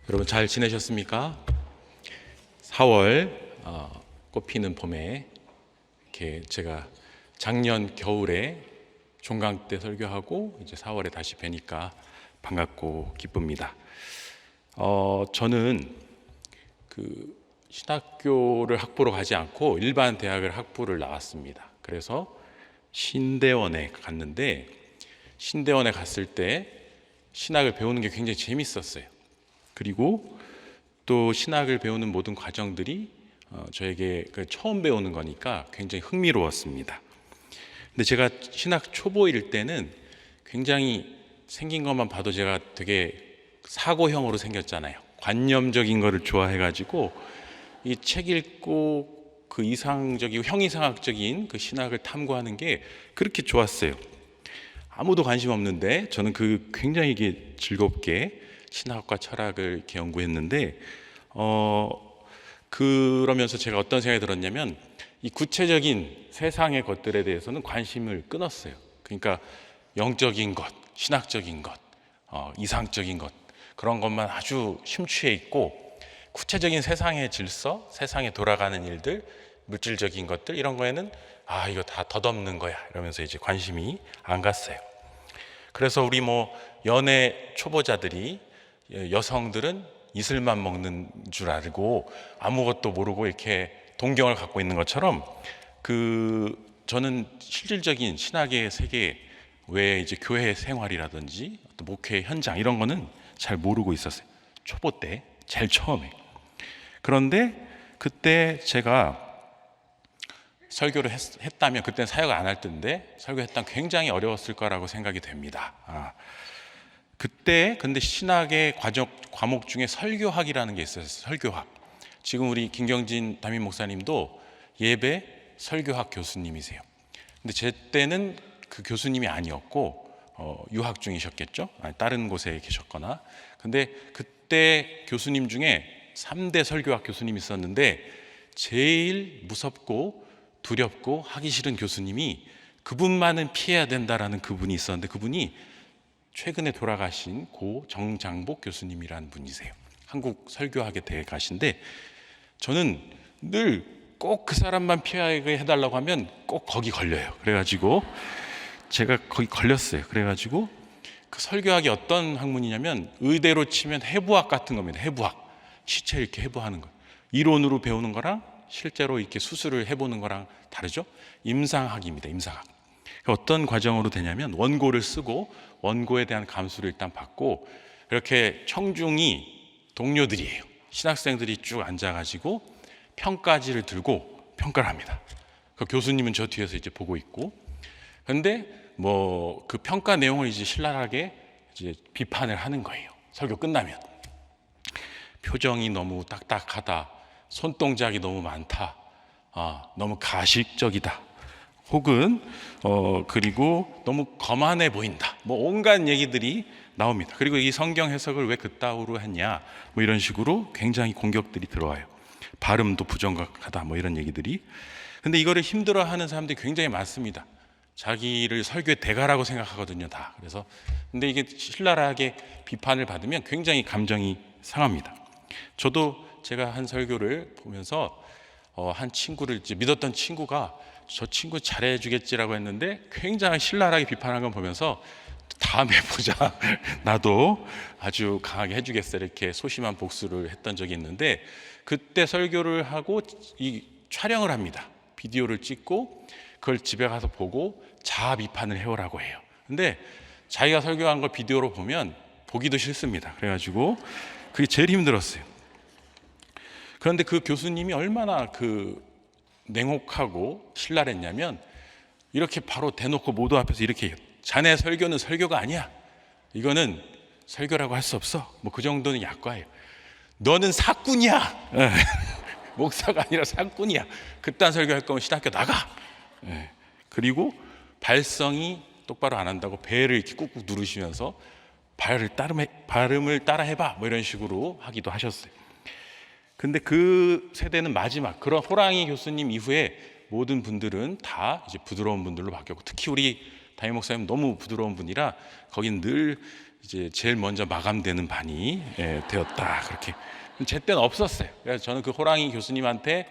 여러분 잘 지내셨습니까? 4월 꽃피는 봄에 이렇게 제가 작년 겨울에 종강 때 설교하고 이제 4월에 다시 뵈니까 반갑고 기쁩니다. 저는 그 신학교를 학부로 가지 않고 일반 대학을 학부를 나왔습니다. 그래서 신대원에 갔는데, 신대원에 갔을 때 신학을 배우는 게 굉장히 재밌었어요. 그리고 또 신학을 배우는 모든 과정들이 저에게 처음 배우는 거니까 굉장히 흥미로웠습니다. 근데 제가 신학 초보일 때는 굉장히 생긴 것만 봐도 제가 되게 사고형으로 생겼잖아요. 관념적인 거를 좋아해가지고 이 책 읽고 그 이상적이고 형이상학적인 그 신학을 탐구하는 게 그렇게 좋았어요. 아무도 관심 없는데 저는 굉장히 이게 즐겁게 신학과 철학을 이렇게 연구했는데, 그러면서 제가 어떤 생각이 들었냐면, 이 구체적인 세상의 것들에 대해서는 관심을 끊었어요. 그러니까 영적인 것, 신학적인 것, 이상적인 것, 그런 것만 아주 심취해 있고, 구체적인 세상의 질서, 세상에 돌아가는 일들, 물질적인 것들, 이런 거에는 이거 다 덧없는 거야 이러면서 이제 관심이 안 갔어요. 그래서 우리 연애 초보자들이, 여성들은 이슬만 먹는 줄 알고 아무것도 모르고 이렇게 동경을 갖고 있는 것처럼, 저는 실질적인 신학의 세계 외에 이제 교회 생활이라든지 또 목회 현장 이런 거는 잘 모르고 있었어요. 초보 때 제일 처음에. 그런데 그때 제가 설교를 했다면, 그때는 사역을 안 할 때인데 설교했다면 굉장히 어려웠을 거라고 생각이 됩니다. 그때 근데 신학의 과목 중에 설교학이라는 게 있어요. 설교학. 지금 우리 김경진 담임 목사님도 예배 설교학 교수님이세요. 근데 제 때는 그 교수님이 아니었고 유학 중이셨겠죠. 다른 곳에 계셨거나. 근데 그때 교수님 중에 3대 설교학 교수님이 있었는데, 제일 무섭고 두렵고 하기 싫은 교수님이, 그분만은 피해야 된다라는 그분이 있었는데, 그분이 최근에 돌아가신 고 정장복 교수님이라는 분이세요. 한국 설교학에 대해 가신데, 저는 늘 꼭 그 사람만 피하게 해달라고 하면 꼭 거기 걸려요. 그래가지고 제가 거기 걸렸어요. 그래가지고 그 설교학이 어떤 학문이냐면, 의대로 치면 해부학 같은 겁니다. 해부학. 시체 이렇게 해부하는 거. 이론으로 배우는 거랑 실제로 이렇게 수술을 해보는 거랑 다르죠. 임상학입니다. 임상학. 어떤 과정으로 되냐면, 원고를 쓰고 원고에 대한 감수를 일단 받고, 이렇게 청중이 동료들이에요. 신학생들이 쭉 앉아가지고 평가지를 들고 평가를 합니다. 그 교수님은 저 뒤에서 이제 보고 있고, 그런데 그 평가 내용을 이제 신랄하게 이제 비판을 하는 거예요. 설교 끝나면. 표정이 너무 딱딱하다, 손동작이 너무 많다, 너무 가식적이다, 혹은 그리고 너무 거만해 보인다, 온갖 얘기들이 나옵니다. 그리고 이 성경 해석을 왜 그따위로 했냐, 이런 식으로 굉장히 공격들이 들어와요. 발음도 부정확하다, 이런 얘기들이. 근데 이거를 힘들어하는 사람들이 굉장히 많습니다. 자기를 설교의 대가라고 생각하거든요, 다. 그래서 근데 이게 신랄하게 비판을 받으면 굉장히 감정이 상합니다. 저도 제가 한 설교를 보면서 한 친구를, 믿었던 친구가 저 친구 잘해주겠지라고 했는데 굉장히 신랄하게 비판한 걸 보면서, 다음에 보자, 나도 아주 강하게 해주겠어, 이렇게 소심한 복수를 했던 적이 있는데, 그때 설교를 하고 이 촬영을 합니다. 비디오를 찍고 그걸 집에 가서 보고 자아 비판을 해오라고 해요. 근데 자기가 설교한 걸 비디오로 보면 보기도 싫습니다. 그래가지고 그게 제일 힘들었어요. 그런데 그 교수님이 얼마나 냉혹하고 신랄했냐면, 이렇게 바로 대놓고 모두 앞에서 이렇게 해요. 자네 설교는 설교가 아니야. 이거는 설교라고 할 수 없어. 그 정도는 약과예요. 너는 사꾼이야. 목사가 아니라 사꾼이야. 그딴 설교할 거면 신학교 나가. 그리고 발성이 똑바로 안 한다고 배를 이렇게 꾹꾹 누르시면서 발음을 따라 해봐, 이런 식으로 하기도 하셨어요. 근데 그 세대는 마지막, 그런 호랑이 교수님 이후에 모든 분들은 다 이제 부드러운 분들로 바뀌었고, 특히 우리 담임 목사님 너무 부드러운 분이라 거긴 늘 이제 제일 먼저 마감되는 반이 되었다. 그렇게 제 때는 없었어요. 그래서 저는 그 호랑이 교수님한테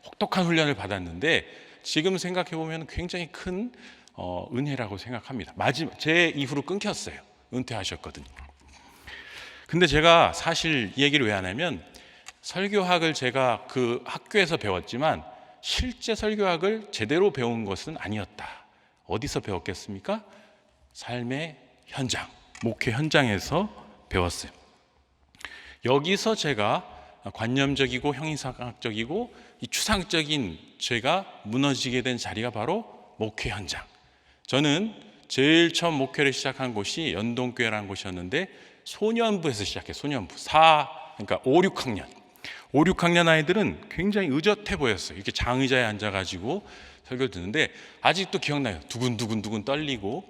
혹독한 훈련을 받았는데 지금 생각해 보면 굉장히 큰 은혜라고 생각합니다. 제 이후로 끊겼어요. 은퇴하셨거든요. 근데 제가 사실 이 얘기를 왜 하냐면 설교학을 제가 그 학교에서 배웠지만 실제 설교학을 제대로 배운 것은 아니었다. 어디서 배웠겠습니까? 삶의 현장, 목회 현장에서 배웠어요. 여기서 제가 관념적이고 형이상학적이고 이 추상적인 죄가 무너지게 된 자리가 바로 목회 현장. 저는 제일 처음 목회를 시작한 곳이 연동교회라는 곳이었는데 소년부에서 시작해요. 소년부. 그러니까 5, 6학년. 5, 6학년 아이들은 굉장히 의젓해 보였어요. 이렇게 장의자에 앉아가지고 설교를 듣는데 아직도 기억나요. 두근두근 떨리고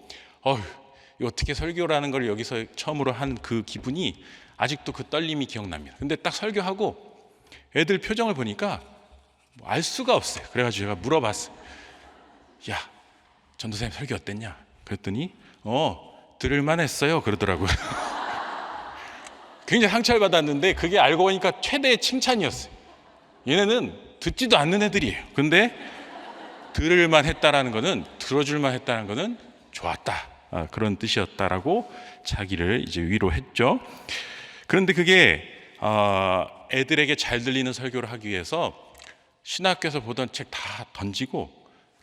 어떻게 설교라는 걸 여기서 처음으로 한 그 기분이 아직도 그 떨림이 기억납니다. 근데 딱 설교하고 애들 표정을 보니까 알 수가 없어요. 그래가지고 제가 물어봤어요. 야, 전도사님 설교 어땠냐? 그랬더니 들을만 했어요 그러더라고요. 굉장히 상처를 받았는데 그게 알고 보니까 최대의 칭찬이었어요. 얘네는 듣지도 않는 애들이에요. 근데 들을만 했다라는 거는, 들어줄만 했다는 거는 좋았다, 그런 뜻이었다라고 자기를 이제 위로했죠. 그런데 그게 애들에게 잘 들리는 설교를 하기 위해서 신학교에서 보던 책 다 던지고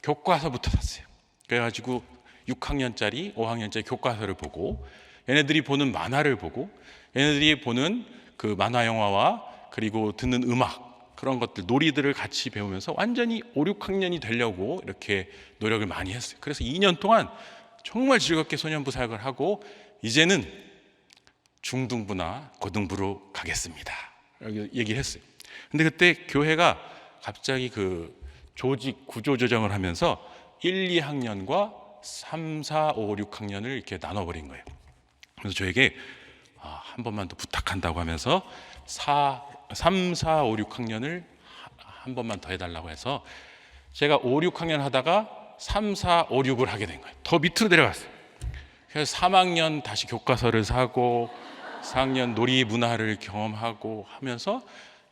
교과서부터 샀어요. 그래가지고 6학년짜리 5학년짜리 교과서를 보고 얘네들이 보는 만화를 보고 얘네들이 보는 그 만화 영화와 그리고 듣는 음악, 그런 것들, 놀이들을 같이 배우면서 완전히 5, 6학년이 되려고 이렇게 노력을 많이 했어요. 그래서 2년 동안 정말 즐겁게 소년부 사역을 하고 이제는 중등부나 고등부로 가겠습니다, 이렇게 얘기를 했어요. 근데 그때 교회가 갑자기 그 조직 구조 조정을 하면서 1, 2학년과 3, 4, 5, 6학년을 이렇게 나눠버린 거예요. 그래서 저에게 한 번만 더 부탁한다고 하면서 3, 4, 5, 6학년을 한 번만 더 해달라고 해서 제가 5, 6학년 하다가 3, 4, 5, 6을 하게 된 거예요. 더 밑으로 내려갔어요. 그래서 3학년 다시 교과서를 사고 4학년 놀이 문화를 경험하고 하면서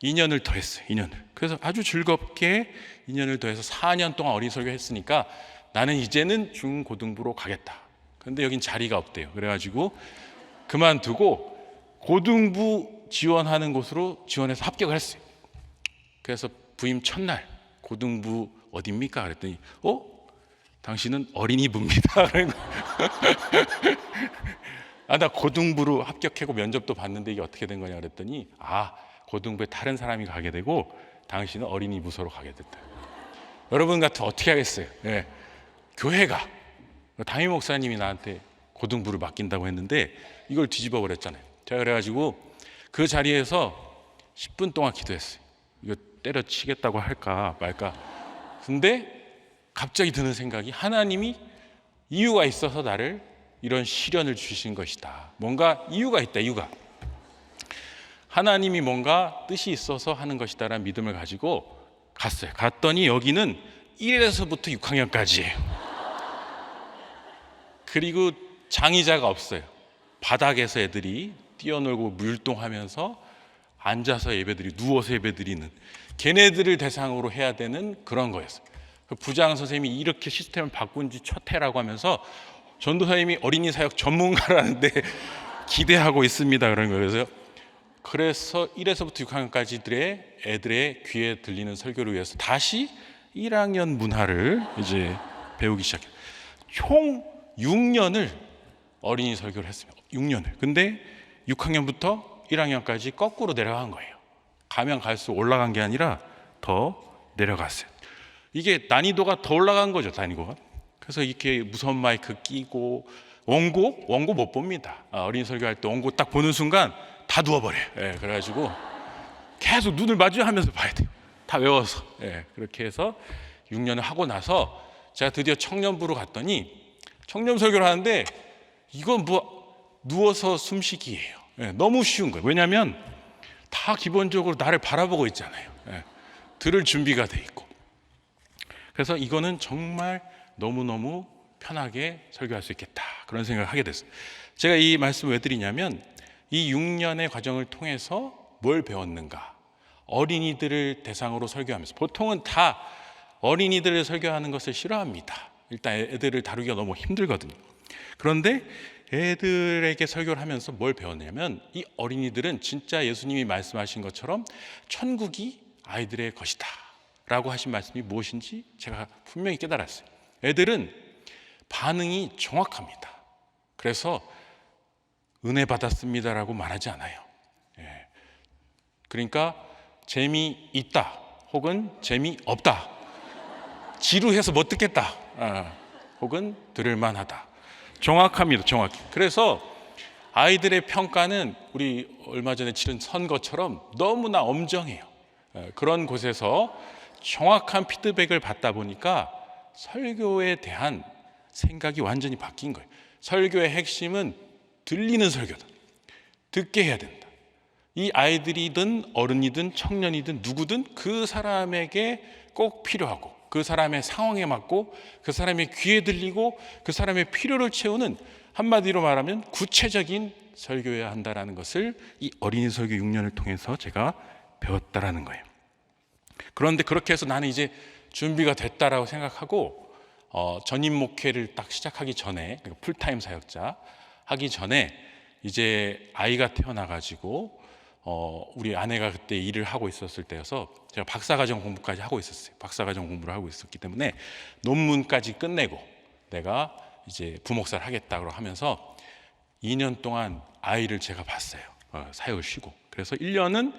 2년을 더 했어요. 2년을. 그래서 아주 즐겁게 2년을 더 해서 4년 동안 어린 설교 했으니까 나는 이제는 중고등부로 가겠다. 그런데 여긴 자리가 없대요. 그래가지고 그만두고 고등부 지원하는 곳으로 지원해서 합격을 했어요. 그래서 부임 첫날 고등부 어디입니까? 그랬더니 당신은 어린이부입니다. 나 고등부로 합격하고 면접도 봤는데 이게 어떻게 된 거냐 그랬더니 고등부에 다른 사람이 가게 되고 당신은 어린이 부서로 가게 됐다. 여러분 같으면 어떻게 하겠어요? 교회가 담임 목사님이 나한테 고등부를 맡긴다고 했는데 이걸 뒤집어 버렸잖아요. 제가 그래가지고 그 자리에서 10분 동안 기도했어요. 이거 때려치겠다고 할까 말까. 근데 갑자기 드는 생각이, 하나님이 이유가 있어서 나를 이런 시련을 주신 것이다. 뭔가 이유가 있다. 이유가 하나님이 뭔가 뜻이 있어서 하는 것이다라는 믿음을 가지고 갔어요. 갔더니 여기는 1에서부터 6학년까지예요. 그리고 장의자가 없어요. 바닥에서 애들이 뛰어놀고 물동하면서 앉아서 예배드리고 누워서 예배드리는, 걔네들을 대상으로 해야 되는 그런 거였어요. 부장 선생님이 이렇게 시스템을 바꾼 지 첫 해라고 하면서 전도사님이 어린이 사역 전문가라는데 기대하고 있습니다. 그런 거예요. 그래서 1에서부터 6학년까지들의 애들의 귀에 들리는 설교를 위해서 다시 1학년 문화를 이제 배우기 시작해요. 총 6년을 어린이 설교를 했습니다. 6년을. 근데 6학년부터 1학년까지 거꾸로 내려간 거예요. 가면 갈수록 올라간 게 아니라 더 내려갔어요. 이게 난이도가 더 올라간 거죠, 난이도가. 그래서 이렇게 무선 마이크 끼고 원고 못 봅니다. 어린이 설교할 때 원고 딱 보는 순간 다 누워버려요. 그래가지고 계속 눈을 마주하면서 봐야 돼요. 다 외워서. 그렇게 해서 6년을 하고 나서 제가 드디어 청년부로 갔더니 청년 설교를 하는데 이건 누워서 숨쉬기예요. 너무 쉬운 거예요. 왜냐하면 다 기본적으로 나를 바라보고 있잖아요. 들을 준비가 돼 있고. 그래서 이거는 정말 너무너무 편하게 설교할 수 있겠다, 그런 생각을 하게 됐어요. 제가 이 말씀을 왜 드리냐면 이 6년의 과정을 통해서 뭘 배웠는가? 어린이들을 대상으로 설교하면서, 보통은 다 어린이들을 설교하는 것을 싫어합니다. 일단 애들을 다루기가 너무 힘들거든요. 그런데 애들에게 설교를 하면서 뭘 배웠냐면 이 어린이들은 진짜 예수님이 말씀하신 것처럼 천국이 아이들의 것이다 라고 하신 말씀이 무엇인지 제가 분명히 깨달았어요. 애들은 반응이 정확합니다. 그래서 은혜 받았습니다라고 말하지 않아요. 그러니까 재미있다 혹은 재미없다, 지루해서 못 듣겠다 혹은 들을만하다, 정확합니다. 정확히. 그래서 아이들의 평가는 우리 얼마 전에 치른 선거처럼 너무나 엄정해요. 그런 곳에서 정확한 피드백을 받다 보니까 설교에 대한 생각이 완전히 바뀐 거예요. 설교의 핵심은 들리는 설교다. 듣게 해야 된다. 이 아이들이든 어른이든 청년이든 누구든 그 사람에게 꼭 필요하고, 그 사람의 상황에 맞고, 그 사람의 귀에 들리고, 그 사람의 필요를 채우는, 한마디로 말하면 구체적인 설교해야 한다는 것을 이 어린이 설교 6년을 통해서 제가 배웠다라는 거예요. 그런데 그렇게 해서 나는 이제 준비가 됐다라고 생각하고 전임 목회를 딱 시작하기 전에, 그러니까 풀타임 사역자 하기 전에 이제 아이가 태어나가지고 우리 아내가 그때 일을 하고 있었을 때여서 제가 박사과정 공부까지 하고 있었어요. 박사과정 공부를 하고 있었기 때문에 논문까지 끝내고 내가 이제 부목사를 하겠다고 하면서 2년 동안 아이를 제가 봤어요. 사역을 쉬고. 그래서 1년은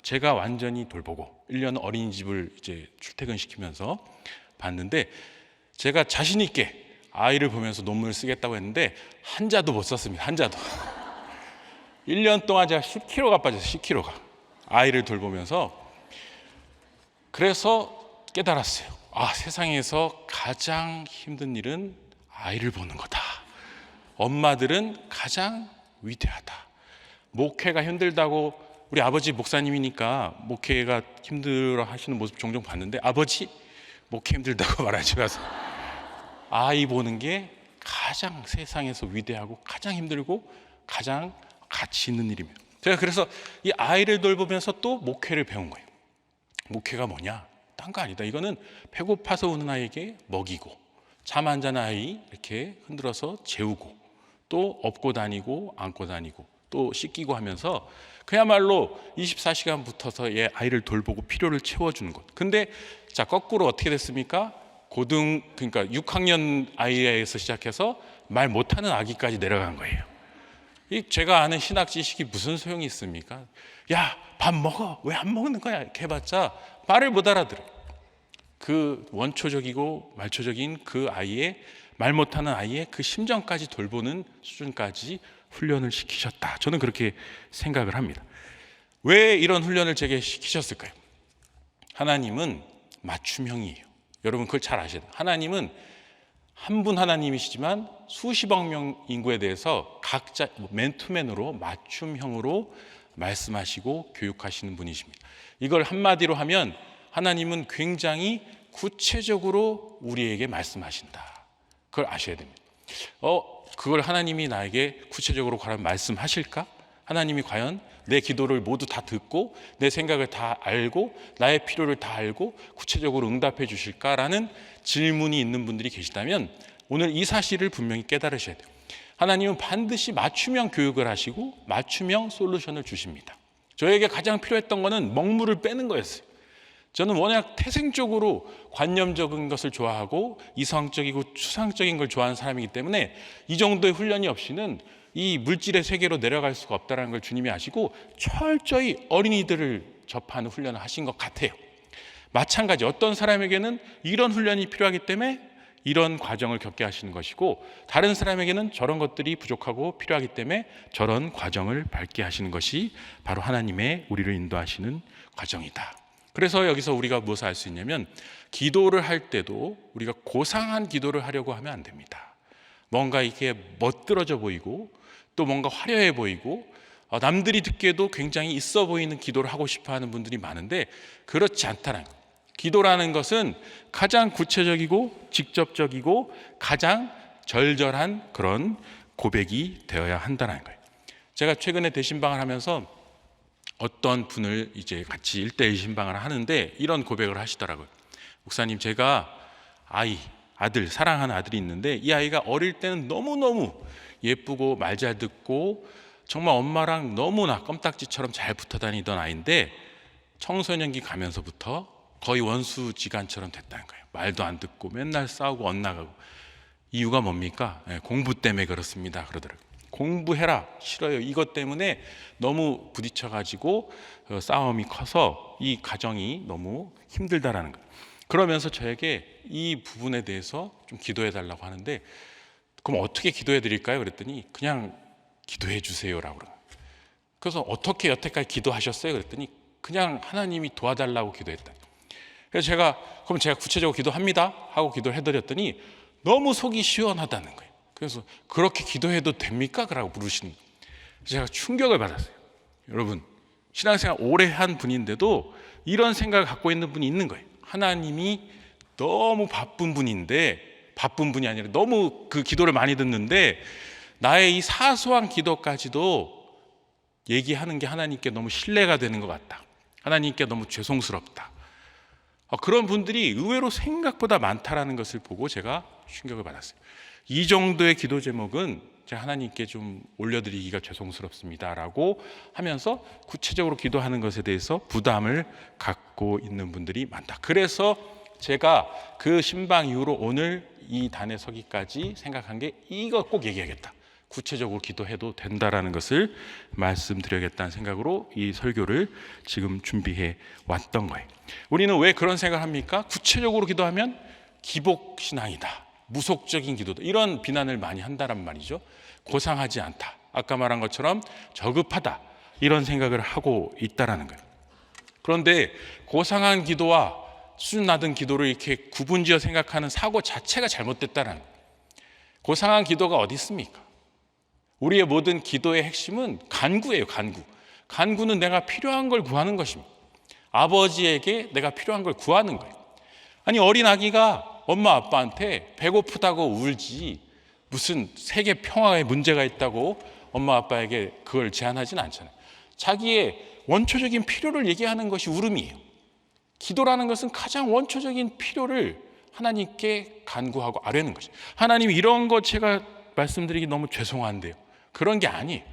제가 완전히 돌보고 1년은 어린이집을 이제 출퇴근시키면서 봤는데, 제가 자신 있게 아이를 보면서 논문을 쓰겠다고 했는데 한 자도 못 썼습니다. 한 자도. 1년 동안 제가 10kg가 빠졌어요. 10kg가. 아이를 돌보면서. 그래서 깨달았어요. 세상에서 가장 힘든 일은 아이를 보는 거다. 엄마들은 가장 위대하다. 목회가 힘들다고, 우리 아버지 목사님이니까 목회가 힘들어 하시는 모습 종종 봤는데, 아버지 목회 힘들다고 말하지 마세요. 아이 보는 게 가장 세상에서 위대하고 가장 힘들고 가장 가치 있는 일입니다. 제가 그래서 이 아이를 돌보면서 또 목회를 배운 거예요. 목회가 뭐냐? 딴 거 아니다. 이거는 배고파서 우는 아이에게 먹이고, 잠 안 자는 아이 이렇게 흔들어서 재우고, 또 업고 다니고 안고 다니고 또 씻기고 하면서 그야말로 24시간 붙어서 얘 아이를 돌보고 필요를 채워주는 것. 근데 자, 거꾸로 어떻게 됐습니까? 그러니까 6학년 아이에서 시작해서 말 못하는 아기까지 내려간 거예요. 제가 아는 신학 지식이 무슨 소용이 있습니까? 야, 밥 먹어. 왜 안 먹는 거야? 이렇게 해봤자 말을 못 알아들어요. 그 원초적이고 말초적인 그 아이의, 말 못하는 아이의 그 심정까지 돌보는 수준까지 훈련을 시키셨다. 저는 그렇게 생각을 합니다. 왜 이런 훈련을 제게 시키셨을까요? 하나님은 맞춤형이에요. 여러분 그걸 잘 아셔야 돼요. 하나님은 한 분 하나님이시지만 수십억 명 인구에 대해서 각자 맨투맨으로 맞춤형으로 말씀하시고 교육하시는 분이십니다. 이걸 한마디로 하면 하나님은 굉장히 구체적으로 우리에게 말씀하신다. 그걸 아셔야 됩니다. 그걸 하나님이 나에게 구체적으로 과연 말씀하실까? 하나님이 과연 내 기도를 모두 다 듣고 내 생각을 다 알고 나의 필요를 다 알고 구체적으로 응답해 주실까라는 질문이 있는 분들이 계시다면 오늘 이 사실을 분명히 깨달으셔야 돼요. 하나님은 반드시 맞춤형 교육을 하시고 맞춤형 솔루션을 주십니다. 저에게 가장 필요했던 것은 먹물을 빼는 거였어요. 저는 워낙 태생적으로 관념적인 것을 좋아하고 이성적이고 추상적인 걸 좋아하는 사람이기 때문에 이 정도의 훈련이 없이는 이 물질의 세계로 내려갈 수가 없다는 걸 주님이 아시고 철저히 어린이들을 접하는 훈련을 하신 것 같아요. 마찬가지 어떤 사람에게는 이런 훈련이 필요하기 때문에 이런 과정을 겪게 하시는 것이고, 다른 사람에게는 저런 것들이 부족하고 필요하기 때문에 저런 과정을 밟게 하시는 것이 바로 하나님의 우리를 인도하시는 과정이다. 그래서 여기서 우리가 무엇을 알 수 있냐면, 기도를 할 때도 우리가 고상한 기도를 하려고 하면 안 됩니다. 뭔가 이게 멋들어져 보이고 또 뭔가 화려해 보이고 남들이 듣기에도 굉장히 있어 보이는 기도를 하고 싶어 하는 분들이 많은데, 그렇지 않다는 거예요. 기도라는 것은 가장 구체적이고 직접적이고 가장 절절한 그런 고백이 되어야 한다는 거예요. 제가 최근에 대신방을 하면서 어떤 분을 이제 같이 1대1 신방을 하는데 이런 고백을 하시더라고요. 목사님, 제가 아들, 사랑하는 아들이 있는데 이 아이가 어릴 때는 너무너무 예쁘고 말 잘 듣고 정말 엄마랑 너무나 껌딱지처럼 잘 붙어 다니던 아이인데 청소년기 가면서부터 거의 원수지간처럼 됐다는 거예요. 말도 안 듣고 맨날 싸우고 엇나가고. 이유가 뭡니까? 공부 때문에 그렇습니다 그러더라고요. 공부해라, 싫어요. 이것 때문에 너무 부딪혀가지고 싸움이 커서 이 가정이 너무 힘들다라는 거예요. 그러면서 저에게 이 부분에 대해서 좀 기도해 달라고 하는데, 그럼 어떻게 기도해 드릴까요? 그랬더니 그냥 기도해 주세요라고 그래요. 그래서 어떻게 여태까지 기도하셨어요? 그랬더니 그냥 하나님이 도와달라고 기도했다. 그래서 그럼 제가 구체적으로 기도합니다 하고 기도를 해드렸더니 너무 속이 시원하다는 거예요. 그래서 그렇게 기도해도 됩니까? 라고 물으시는 거예요. 제가 충격을 받았어요. 여러분, 신앙생활 오래 한 분인데도 이런 생각을 갖고 있는 분이 있는 거예요. 하나님이 너무 바쁜 분인데, 바쁜 분이 아니라 너무 그 기도를 많이 듣는데 나의 이 사소한 기도까지도 얘기하는 게 하나님께 너무 신뢰가 되는 것 같다, 하나님께 너무 죄송스럽다. 그런 분들이 의외로 생각보다 많다라는 것을 보고 제가 충격을 받았어요. 이 정도의 기도 제목은 제가 하나님께 좀 올려드리기가 죄송스럽습니다라고 하면서 구체적으로 기도하는 것에 대해서 부담을 갖고 있는 분들이 많다. 그래서 제가 그 신방 이후로 오늘 이 단에 서기까지 생각한 게 이거 꼭 얘기하겠다, 구체적으로 기도해도 된다라는 것을 말씀드려야겠다는 생각으로 이 설교를 지금 준비해 왔던 거예요. 우리는 왜 그런 생각을 합니까? 구체적으로 기도하면 기복신앙이다, 무속적인 기도다, 이런 비난을 많이 한다란 말이죠. 고상하지 않다, 아까 말한 것처럼 저급하다, 이런 생각을 하고 있다라는 거예요. 그런데 고상한 기도와 수준 낮은 기도를 이렇게 구분지어 생각하는 사고 자체가 잘못됐다는 거예요. 고상한 기도가 어디 있습니까? 우리의 모든 기도의 핵심은 간구예요. 간구는 내가 필요한 걸 구하는 것입니다. 아버지에게 내가 필요한 걸 구하는 거예요. 아니, 어린 아기가 엄마 아빠한테 배고프다고 울지 무슨 세계 평화에 문제가 있다고 엄마 아빠에게 그걸 제안하지는 않잖아요. 자기의 원초적인 필요를 얘기하는 것이 울음이에요. 기도라는 것은 가장 원초적인 필요를 하나님께 간구하고 아뢰는 것이에요. 하나님, 이런 것 제가 말씀드리기 너무 죄송한데요, 그런 게 아니에요.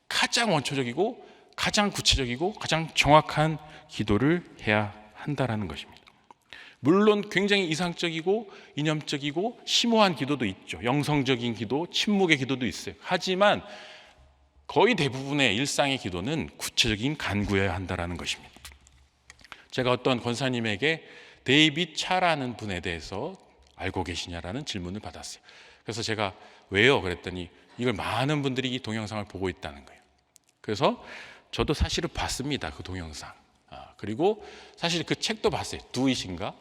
가장 원초적이고 가장 구체적이고 가장 정확한 기도를 해야 한다라는 것입니다. 물론 굉장히 이상적이고 이념적이고 심오한 기도도 있죠. 영성적인 기도, 침묵의 기도도 있어요. 하지만 거의 대부분의 일상의 기도는 구체적인 간구여야 한다라는 것입니다. 제가 어떤 권사님에게 데이빗 차라는 분에 대해서 알고 계시냐라는 질문을 받았어요. 그래서 제가 왜요? 그랬더니 이걸 많은 분들이 이 동영상을 보고 있다는 거예요. 그래서 저도 사실은 봤습니다, 그 동영상. 그리고 사실 그 책도 봤어요. 두잇인가?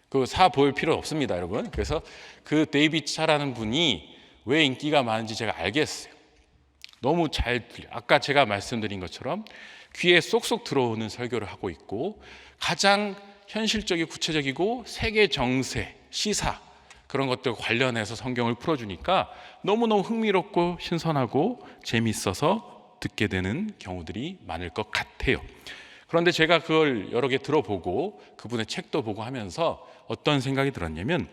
그 사 볼 필요 없습니다, 여러분. 그래서 그 데이빗 차라는 분이 왜 인기가 많은지 제가 알겠어요. 너무 잘 들려요. 아까 제가 말씀드린 것처럼 귀에 쏙쏙 들어오는 설교를 하고 있고, 가장 현실적이고 구체적이고 세계 정세, 시사, 그런 것들 관련해서 성경을 풀어주니까 너무너무 흥미롭고 신선하고 재미있어서 듣게 되는 경우들이 많을 것 같아요. 그런데 제가 그걸 여러 개 들어보고 그분의 책도 보고 하면서 어떤 생각이 들었냐면,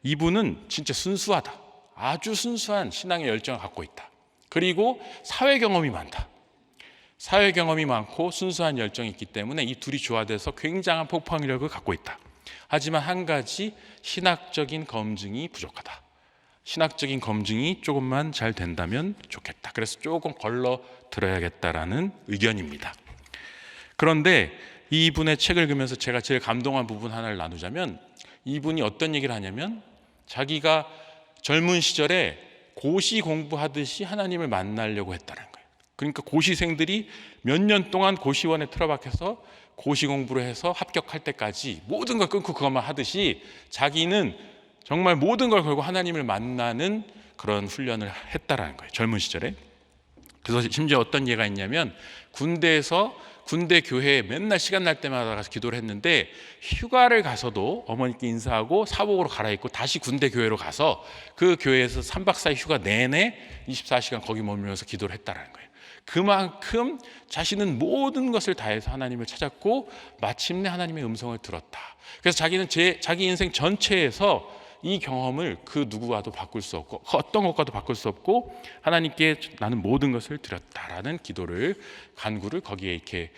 이분은 진짜 순수하다, 아주 순수한 신앙의 열정을 갖고 있다. 그리고 사회 경험이 많다. 사회 경험이 많고 순수한 열정이 있기 때문에 이 둘이 조화돼서 굉장한 폭발력을 갖고 있다. 하지만 한 가지, 신학적인 검증이 부족하다. 신학적인 검증이 조금만 잘 된다면 좋겠다. 그래서 조금 걸러 들어야겠다라는 의견입니다. 그런데 이분의 책을 읽으면서 제가 제일 감동한 부분 하나를 나누자면, 이분이 어떤 얘기를 하냐면, 자기가 젊은 시절에 고시 공부하듯이 하나님을 만나려고 했다는 거예요. 그러니까 고시생들이 몇 년 동안 고시원에 틀어박혀서 고시 공부를 해서 합격할 때까지 모든 걸 끊고 그것만 하듯이 자기는 정말 모든 걸 걸고 하나님을 만나는 그런 훈련을 했다라는 거예요, 젊은 시절에. 그래서 심지어 어떤 예가 있냐면, 군대에서 군대 교회에 맨날 시간 날 때마다 가서 기도를 했는데 휴가를 가서도 어머니께 인사하고 사복으로 갈아입고 다시 군대 교회로 가서 그 교회에서 3박 4일 휴가 내내 24시간 거기 머물면서 기도를 했다라는 거예요. 그만큼 자신은 모든 것을 다해서 하나님을 찾았고 마침내 하나님의 음성을 들었다. 그래서 자기는 자기 인생 전체에서 이 경험을 그 누구와도 바꿀 수 없고 어떤 것과도 바꿀 수 없고 하나님께 나는 모든 것을 드렸다라는 기도를 간구를 거기에 이렇게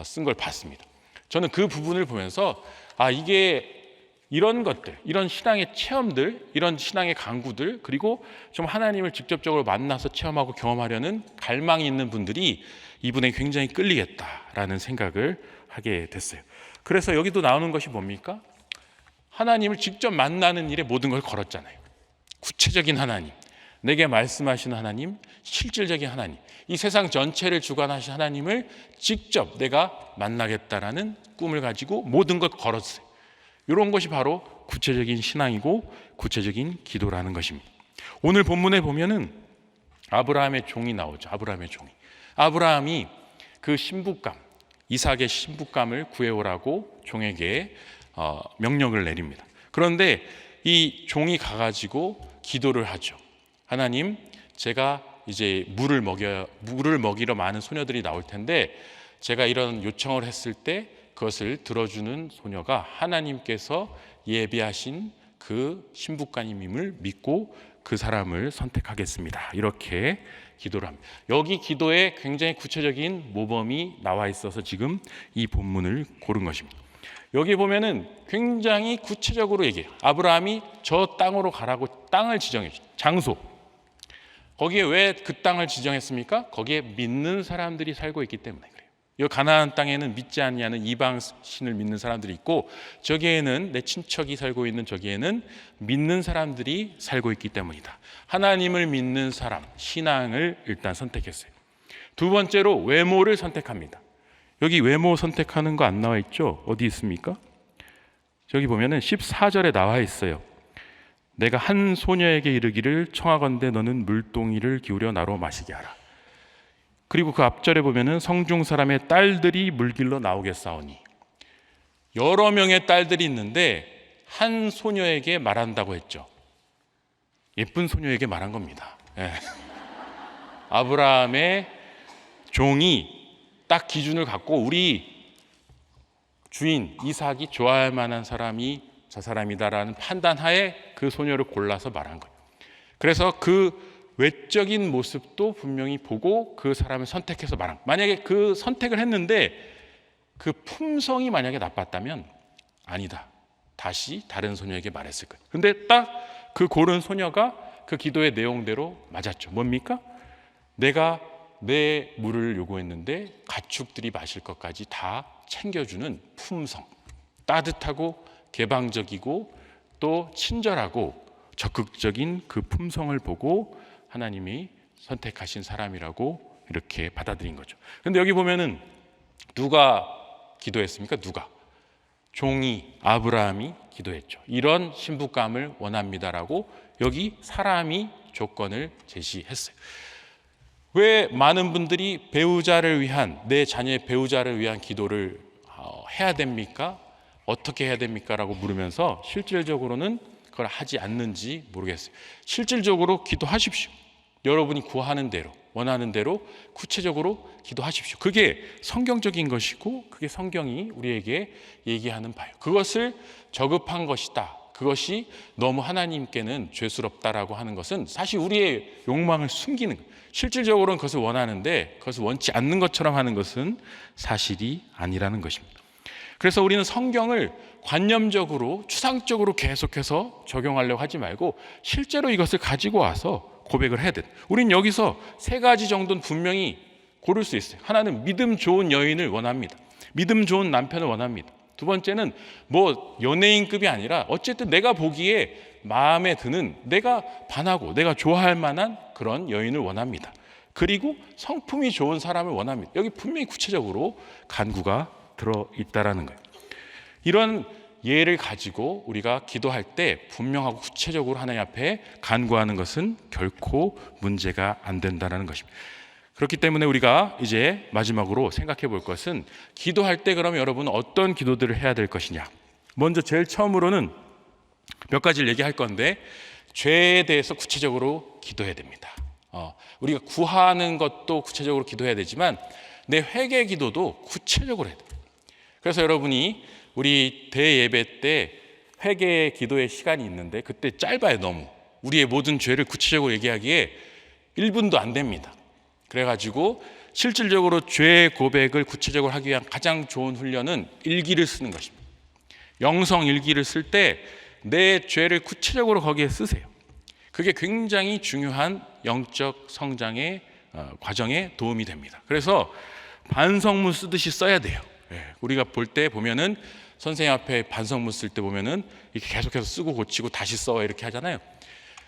쓴 걸 봤습니다. 저는 그 부분을 보면서 이게 이런 것들, 이런 신앙의 체험들, 이런 신앙의 간구들, 그리고 좀 하나님을 직접적으로 만나서 체험하고 경험하려는 갈망이 있는 분들이 이분에 굉장히 끌리겠다라는 생각을 하게 됐어요. 그래서 여기도 나오는 것이 뭡니까? 하나님을 직접 만나는 일에 모든 걸 걸었잖아요. 구체적인 하나님, 내게 말씀하시는 하나님, 실질적인 하나님, 이 세상 전체를 주관하신 하나님을 직접 내가 만나겠다라는 꿈을 가지고 모든 걸 걸었어요. 이런 것이 바로 구체적인 신앙이고 구체적인 기도라는 것입니다. 오늘 본문에 보면은 아브라함의 종이 나오죠. 아브라함의 종이. 아브라함이 그 신부감, 이삭의 신부감을 구해오라고 종에게 명령을 내립니다. 그런데 이 종이 가가지고 기도를 하죠. 하나님, 제가 이제 물을 먹이러 많은 소녀들이 나올 텐데 제가 이런 요청을 했을 때 그것을 들어주는 소녀가 하나님께서 예비하신 그 신부감임을 믿고 그 사람을 선택하겠습니다. 이렇게 기도를 합니다. 여기 기도에 굉장히 구체적인 모범이 나와 있어서 지금 이 본문을 고른 것입니다. 여기 보면은 굉장히 구체적으로 얘기해요. 아브라함이 저 땅으로 가라고 땅을 지정했죠. 장소. 거기에 왜 그 땅을 지정했습니까? 거기에 믿는 사람들이 살고 있기 때문에 그래요. 이 가나안 땅에는 믿지 아니하는 이방 신을 믿는 사람들이 있고 저기에는 내 친척이 살고 있는 저기에는 믿는 사람들이 살고 있기 때문이다. 하나님을 믿는 사람, 신앙을 일단 선택했어요. 두 번째로 외모를 선택합니다. 여기 외모 선택하는 거 안 나와 있죠? 어디 있습니까? 저기 보면은 14절에 나와 있어요. 내가 한 소녀에게 이르기를 청하건대 너는 물동이를 기울여 나로 마시게 하라. 그리고 그 앞절에 보면은 성중 사람의 딸들이 물길로 나오겠사오니. 여러 명의 딸들이 있는데 한 소녀에게 말한다고 했죠. 예쁜 소녀에게 말한 겁니다. 예. 아브라함의 종이 딱 기준을 갖고 우리 주인 이삭이 좋아할 만한 사람이 저 사람이다라는 판단하에 그 소녀를 골라서 말한 거예요. 그래서 그 외적인 모습도 분명히 보고 그 사람을 선택해서 말한 거예요. 만약에 그 선택을 했는데 그 품성이 만약에 나빴다면 아니다. 다시 다른 소녀에게 말했을 거예요. 근데 딱 그 고른 소녀가 그 기도의 내용대로 맞았죠. 뭡니까? 내가 내 물을 요구했는데 가축들이 마실 것까지 다 챙겨주는 품성, 따뜻하고 개방적이고 또 친절하고 적극적인 그 품성을 보고 하나님이 선택하신 사람이라고 이렇게 받아들인 거죠. 그런데 여기 보면은 누가 기도했습니까? 누가? 종이 아브라함이 기도했죠. 이런 신부감을 원합니다라고 여기 사람이 조건을 제시했어요. 왜 많은 분들이 배우자를 위한 내 자녀의 배우자를 위한 기도를 해야 됩니까? 어떻게 해야 됩니까? 라고 물으면서 실질적으로는 그걸 하지 않는지 모르겠어요. 실질적으로 기도하십시오. 여러분이 구하는 대로 원하는 대로 구체적으로 기도하십시오. 그게 성경적인 것이고 그게 성경이 우리에게 얘기하는 바예요. 그것을 저급한 것이다. 그것이 너무 하나님께는 죄스럽다라고 하는 것은 사실 우리의 욕망을 숨기는 거예요. 실질적으로는 그것을 원하는데 그것을 원치 않는 것처럼 하는 것은 사실이 아니라는 것입니다. 그래서 우리는 성경을 관념적으로 추상적으로 계속해서 적용하려고 하지 말고 실제로 이것을 가지고 와서 고백을 해야 돼. 우린 여기서 세 가지 정도는 분명히 고를 수 있어요. 하나는 믿음 좋은 여인을 원합니다. 믿음 좋은 남편을 원합니다. 두 번째는 뭐 연예인급이 아니라 어쨌든 내가 보기에 마음에 드는 내가 반하고 내가 좋아할 만한 그런 여인을 원합니다. 그리고 성품이 좋은 사람을 원합니다. 여기 분명히 구체적으로 간구가 들어있다라는 거예요. 이런 예를 가지고 우리가 기도할 때 분명하고 구체적으로 하나님 앞에 간구하는 것은 결코 문제가 안 된다는 것입니다. 그렇기 때문에 우리가 이제 마지막으로 생각해 볼 것은 기도할 때 그러면 여러분은 어떤 기도들을 해야 될 것이냐. 먼저 제일 처음으로는 몇 가지를 얘기할 건데 죄에 대해서 구체적으로 기도해야 됩니다. 우리가 구하는 것도 구체적으로 기도해야 되지만 내 회개 기도도 구체적으로 해야 됩니다. 그래서 여러분이 우리 대예배 때 회개 기도의 시간이 있는데 그때 짧아요. 너무 우리의 모든 죄를 구체적으로 얘기하기에 1분도 안 됩니다. 그래가지고 실질적으로 죄 고백을 구체적으로 하기 위한 가장 좋은 훈련은 일기를 쓰는 것입니다. 영성 일기를 쓸 때 내 죄를 구체적으로 거기에 쓰세요. 그게 굉장히 중요한 영적 성장의 과정에 도움이 됩니다. 그래서 반성문 쓰듯이 써야 돼요. 우리가 볼 때 보면은 선생님 앞에 반성문 쓸 때 보면은 이렇게 계속해서 쓰고 고치고 다시 써 이렇게 하잖아요.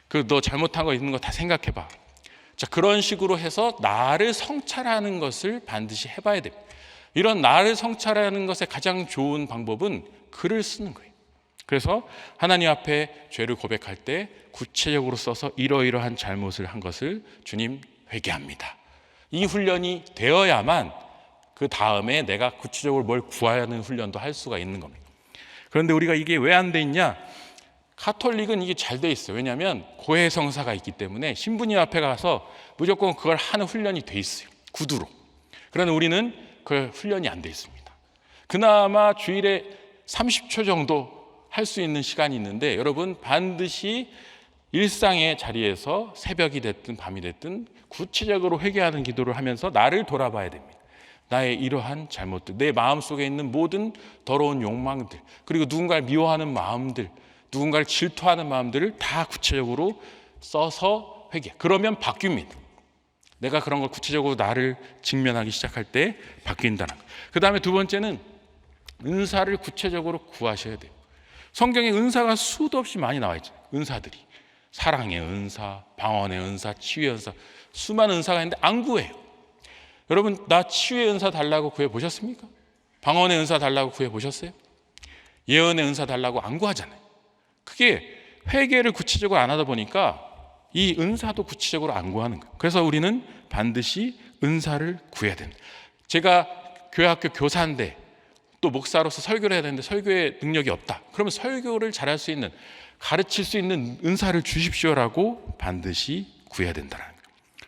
그 너 잘못한 거 있는 거 다 생각해봐. 자, 그런 식으로 해서 나를 성찰하는 것을 반드시 해봐야 됩니다. 이런 나를 성찰하는 것의 가장 좋은 방법은 글을 쓰는 거예요. 그래서 하나님 앞에 죄를 고백할 때 구체적으로 써서 이러이러한 잘못을 한 것을 주님 회개합니다. 이 훈련이 되어야만 그 다음에 내가 구체적으로 뭘 구하는 훈련도 할 수가 있는 겁니다. 그런데 우리가 이게 왜 안 돼 있냐? 가톨릭은 이게 잘 돼 있어요. 왜냐하면 고해성사가 있기 때문에 신부님 앞에 가서 무조건 그걸 하는 훈련이 돼 있어요. 구두로. 그러나 우리는 그 훈련이 안 돼 있습니다. 그나마 주일에 30초 정도 할 수 있는 시간이 있는데 여러분 반드시 일상의 자리에서 새벽이 됐든 밤이 됐든 구체적으로 회개하는 기도를 하면서 나를 돌아봐야 됩니다. 나의 이러한 잘못들, 내 마음속에 있는 모든 더러운 욕망들, 그리고 누군가를 미워하는 마음들, 누군가를 질투하는 마음들을 다 구체적으로 써서 회개. 그러면 바뀝니다. 내가 그런 걸 구체적으로 나를 직면하기 시작할 때 바뀐다는 거. 그 다음에 두 번째는 은사를 구체적으로 구하셔야 돼요. 성경에 은사가 수도 없이 많이 나와 있죠. 은사들이. 사랑의 은사, 방언의 은사, 치유의 은사, 수많은 은사가 있는데 안 구해요. 여러분, 나 치유의 은사 달라고 구해 보셨습니까? 방언의 은사 달라고 구해 보셨어요? 예언의 은사 달라고 안 구하잖아요. 그게 회개를 구체적으로 안 하다 보니까 이 은사도 구체적으로 안 구하는 거예요. 그래서 우리는 반드시 은사를 구해야 됩니다. 제가 교회학교 교사인데 또 목사로서 설교를 해야 되는데 설교의 능력이 없다. 그러면 설교를 잘할 수 있는, 가르칠 수 있는 은사를 주십시오라고 반드시 구해야 된다는 거예요.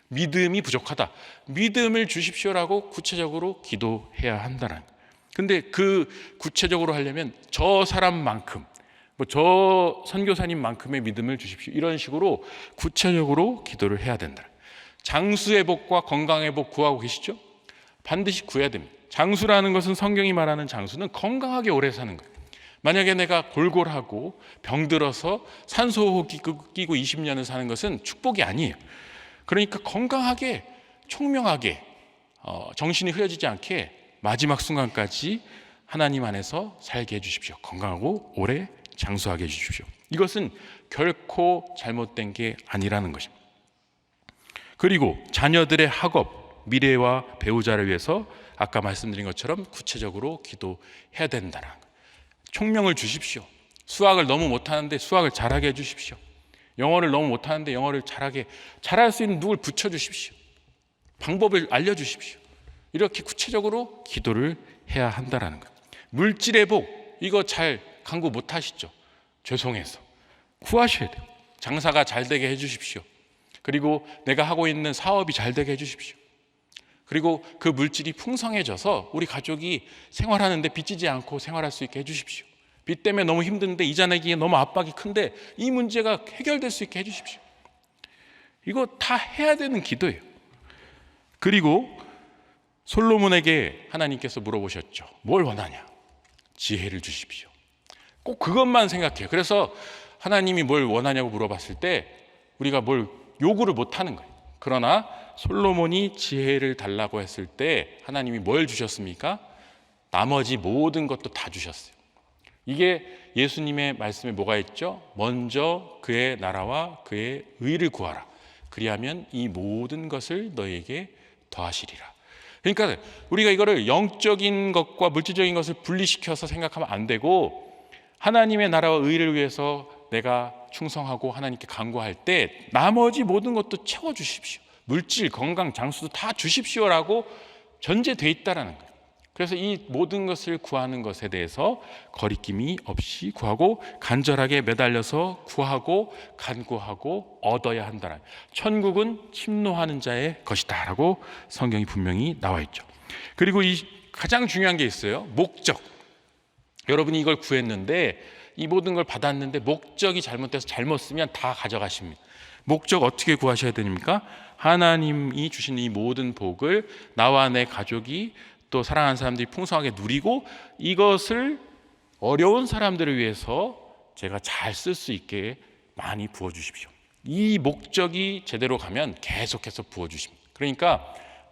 믿음이 부족하다. 믿음을 주십시오라고 구체적으로 기도해야 한다는 거예요. 근데 그 구체적으로 하려면 저 사람만큼, 저 선교사님만큼의 믿음을 주십시오. 이런 식으로 구체적으로 기도를 해야 된다. 장수의 복과 건강의 복 구하고 계시죠? 반드시 구해야 됩니다. 장수라는 것은 성경이 말하는 장수는 건강하게 오래 사는 거예요. 만약에 내가 골골하고 병들어서 산소호흡기 끼고 20년을 사는 것은 축복이 아니에요. 그러니까 건강하게 총명하게 정신이 흐려지지 않게 마지막 순간까지 하나님 안에서 살게 해주십시오. 건강하고 오래 장수하게 해주십시오. 이것은 결코 잘못된 게 아니라는 것입니다. 그리고 자녀들의 학업, 미래와 배우자를 위해서 아까 말씀드린 것처럼 구체적으로 기도해야 된다는 거예요. 총명을 주십시오. 수학을 너무 못하는데 수학을 잘하게 해주십시오. 영어를 너무 못하는데 영어를 잘할 수 있는 누굴 붙여주십시오. 방법을 알려주십시오. 이렇게 구체적으로 기도를 해야 한다는 거예요. 물질의 복, 이거 잘 간구 못하시죠? 죄송해서 구하셔야 돼요. 장사가 잘 되게 해주십시오. 그리고 내가 하고 있는 사업이 잘 되게 해주십시오. 그리고 그 물질이 풍성해져서 우리 가족이 생활하는데 빚지지 않고 생활할 수 있게 해주십시오. 빚 때문에 너무 힘든데 이자 내기에 너무 압박이 큰데 이 문제가 해결될 수 있게 해주십시오. 이거 다 해야 되는 기도예요. 그리고 솔로몬에게 하나님께서 물어보셨죠. 뭘 원하냐? 지혜를 주십시오. 꼭 그것만 생각해요. 그래서 하나님이 뭘 원하냐고 물어봤을 때 우리가 뭘 요구를 못하는 거예요. 그러나 솔로몬이 지혜를 달라고 했을 때 하나님이 뭘 주셨습니까? 나머지 모든 것도 다 주셨어요. 이게 예수님의 말씀에 뭐가 있죠? 먼저 그의 나라와 그의 의를 구하라. 그리하면 이 모든 것을 너에게 더하시리라. 그러니까 우리가 이거를 영적인 것과 물질적인 것을 분리시켜서 생각하면 안 되고 하나님의 나라와 의를 위해서 내가 충성하고 하나님께 간구할 때 나머지 모든 것도 채워주십시오. 물질, 건강, 장수도 다 주십시오라고 전제돼 있다라는 거예요. 그래서 이 모든 것을 구하는 것에 대해서 거리낌이 없이 구하고 간절하게 매달려서 구하고 간구하고 얻어야 한다는, 천국은 침노하는 자의 것이다 라고 성경이 분명히 나와 있죠. 그리고 이 가장 중요한 게 있어요. 목적. 여러분이 이걸 구했는데, 이 모든 걸 받았는데 목적이 잘못돼서 잘못 쓰면 다 가져가십니다. 목적 어떻게 구하셔야 됩니까? 하나님이 주신 이 모든 복을 나와 내 가족이 또 사랑하는 사람들이 풍성하게 누리고, 이것을 어려운 사람들을 위해서 제가 잘 쓸 수 있게 많이 부어주십시오. 이 목적이 제대로 가면 계속해서 부어주십니다. 그러니까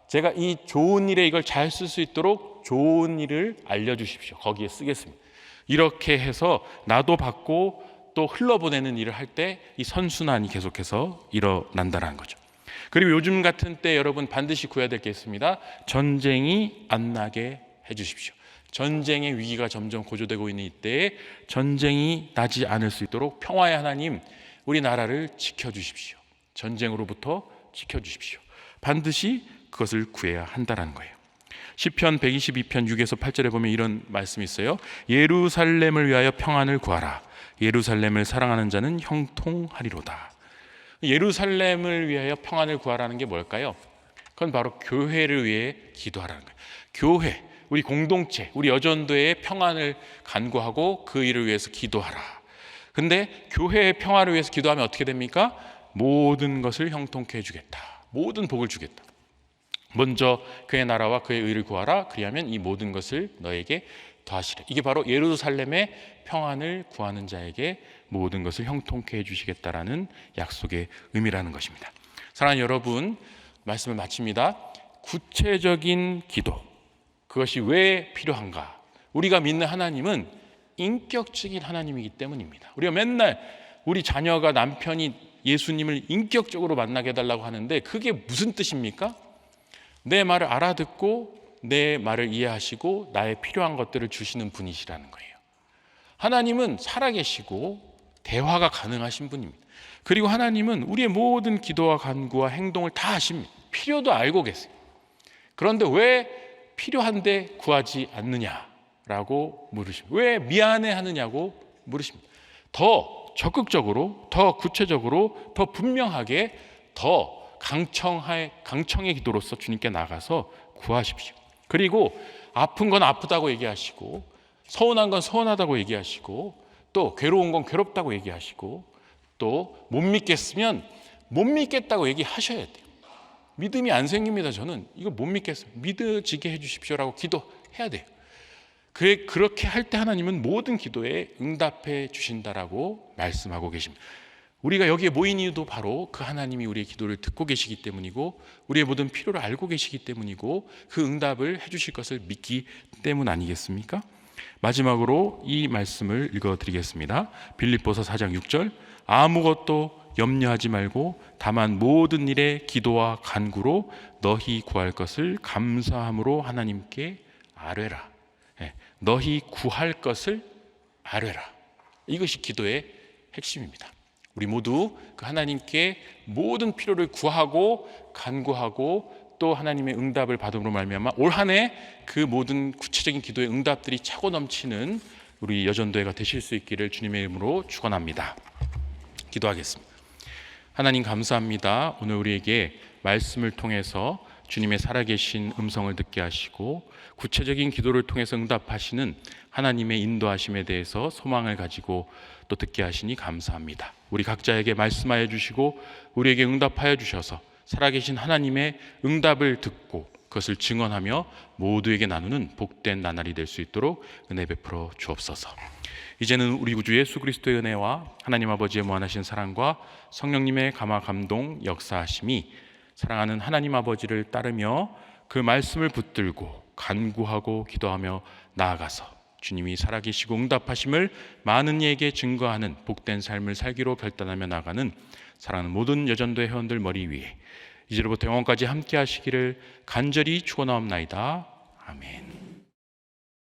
제가 이 좋은 일에 이걸 잘 쓸 수 있도록 좋은 일을 알려주십시오. 거기에 쓰겠습니다. 이렇게 해서 나도 받고 또 흘러보내는 일을 할 때 이 선순환이 계속해서 일어난다는 거죠. 그리고 요즘 같은 때 여러분 반드시 구해야 될 게 있습니다. 전쟁이 안 나게 해주십시오. 전쟁의 위기가 점점 고조되고 있는 이때에 전쟁이 나지 않을 수 있도록 평화의 하나님, 우리나라를 지켜주십시오. 전쟁으로부터 지켜주십시오. 반드시 그것을 구해야 한다는 거예요. 시편 122편 6에서 8절에 보면 이런 말씀이 있어요. 예루살렘을 위하여 평안을 구하라. 예루살렘을 사랑하는 자는 형통하리로다. 예루살렘을 위하여 평안을 구하라는 게 뭘까요? 그건 바로 교회를 위해 기도하라는 거예요. 교회, 우리 공동체, 우리 여전도의 평안을 간구하고 그 일을 위해서 기도하라. 근데 교회의 평화를 위해서 기도하면 어떻게 됩니까? 모든 것을 형통케 해주겠다. 모든 복을 주겠다. 먼저 그의 나라와 그의 의를 구하라. 그리하면 이 모든 것을 너에게 더하시라. 이게 바로 예루살렘의 평안을 구하는 자에게 모든 것을 형통케 해주시겠다라는 약속의 의미라는 것입니다. 사랑하는 여러분, 말씀을 마칩니다. 구체적인 기도, 그것이 왜 필요한가? 우리가 믿는 하나님은 인격적인 하나님이기 때문입니다. 우리가 맨날 우리 자녀가, 남편이 예수님을 인격적으로 만나게 해달라고 하는데 그게 무슨 뜻입니까? 내 말을 알아듣고 내 말을 이해하시고 나의 필요한 것들을 주시는 분이시라는 거예요. 하나님은 살아계시고 대화가 가능하신 분입니다. 그리고 하나님은 우리의 모든 기도와 간구와 행동을 다 아십니다. 필요도 알고 계세요. 그런데 왜 필요한데 구하지 않느냐라고 물으십니다. 왜 미안해 하느냐고 물으십니다. 더 적극적으로, 더 구체적으로, 더 분명하게, 더 강청의 기도로서 주님께 나가서 구하십시오. 그리고 아픈 건 아프다고 얘기하시고, 서운한 건 서운하다고 얘기하시고, 또 괴로운 건 괴롭다고 얘기하시고, 또 못 믿겠으면 못 믿겠다고 얘기하셔야 돼요. 믿음이 안 생깁니다. 저는 이거 못 믿겠어요. 믿어지게 해주십시오라고 기도해야 돼요. 그렇게 할 때 하나님은 모든 기도에 응답해 주신다라고 말씀하고 계십니다. 우리가 여기에 모인 이유도 바로 그 하나님이 우리의 기도를 듣고 계시기 때문이고, 우리의 모든 필요를 알고 계시기 때문이고, 그 응답을 해주실 것을 믿기 때문 아니겠습니까? 마지막으로 이 말씀을 읽어드리겠습니다. 빌립보서 4장 6절, 아무것도 염려하지 말고 다만 모든 일에 기도와 간구로 너희 구할 것을 감사함으로 하나님께 아뢰라. 너희 구할 것을 아뢰라. 이것이 기도의 핵심입니다. 우리 모두 그 하나님께 모든 필요를 구하고 간구하고 또 하나님의 응답을 받음으로 말미암아 올 한 해 그 모든 구체적인 기도의 응답들이 차고 넘치는 우리 여전도회가 되실 수 있기를 주님의 이름으로 축원합니다. 기도하겠습니다. 하나님 감사합니다. 오늘 우리에게 말씀을 통해서 주님의 살아계신 음성을 듣게 하시고 구체적인 기도를 통해서 응답하시는 하나님의 인도하심에 대해서 소망을 가지고 또 듣게 하시니 감사합니다. 우리 각자에게 말씀하여 주시고 우리에게 응답하여 주셔서 살아계신 하나님의 응답을 듣고 그것을 증언하며 모두에게 나누는 복된 나날이 될 수 있도록 은혜 베풀어 주옵소서. 이제는 우리 구주 예수 그리스도의 은혜와 하나님 아버지의 무한하신 사랑과 성령님의 감화 감동 역사하심이 사랑하는 하나님 아버지를 따르며 그 말씀을 붙들고 간구하고 기도하며 나아가서 주님이 살아계시고 응답하심을 많은 이에게 증거하는 복된 삶을 살기로 결단하며 나가는 사랑하는 모든 여전도의 회원들 머리 위에 이제로부터 영원까지 함께 하시기를 간절히 축원하옵나이다. 아멘.